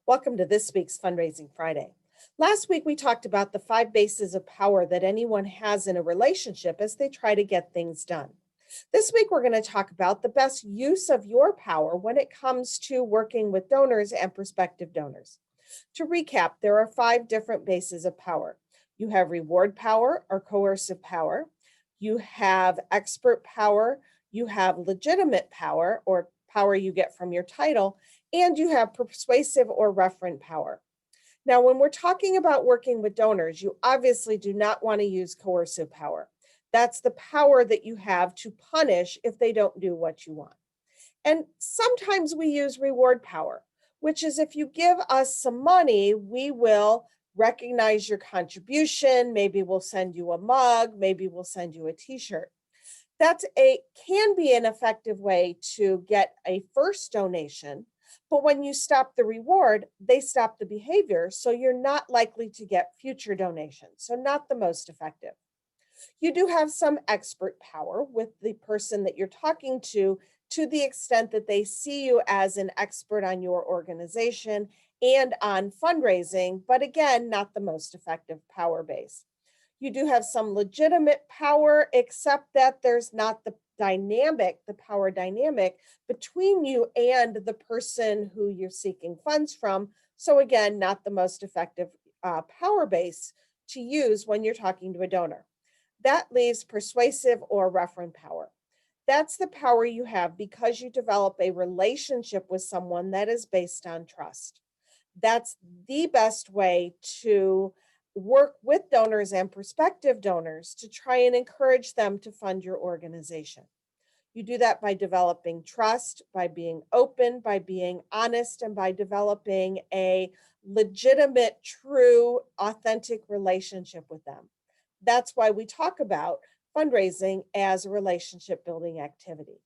Welcome to this week's Fundraising Friday. Last week, we talked about the 5 bases of power that anyone has in a relationship as they try to get things done. This week, we're going to talk about the best use of your power when it comes to working with donors and prospective donors. To recap, there are 5 different bases of power. You have reward power or coercive power, you have expert power, you have legitimate power or power you get from your title, and you have persuasive or referent power. Now, when we're talking about working with donors, you obviously do not want to use coercive power. That's the power that you have to punish if they don't do what you want. And sometimes we use reward power, which is if you give us some money, we will recognize your contribution. Maybe we'll send you a mug, maybe we'll send you a t-shirt. Can be an effective way to get a first donation, but when you stop the reward, they stop the behavior, so you're not likely to get future donations. So not the most effective. You do have some expert power with the person that you're talking to the extent that they see you as an expert on your organization and on fundraising, but again, not the most effective power base. You do have some legitimate power, except that there's not the power dynamic between you and the person who you're seeking funds from. So again, not the most effective power base to use when you're talking to a donor. That leaves persuasive or referent power. That's the power you have because you develop a relationship with someone that is based on trust. That's the best way to work with donors and prospective donors to try and encourage them to fund your organization. You do that by developing trust, by being open, by being honest, and by developing a legitimate, true, authentic relationship with them. That's why we talk about fundraising as a relationship building activity.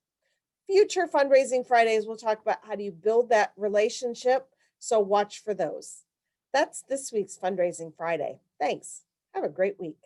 Future Fundraising Fridays, we'll talk about how do you build that relationship. So watch for those. That's this week's Fundraising Friday. Thanks. Have a great week.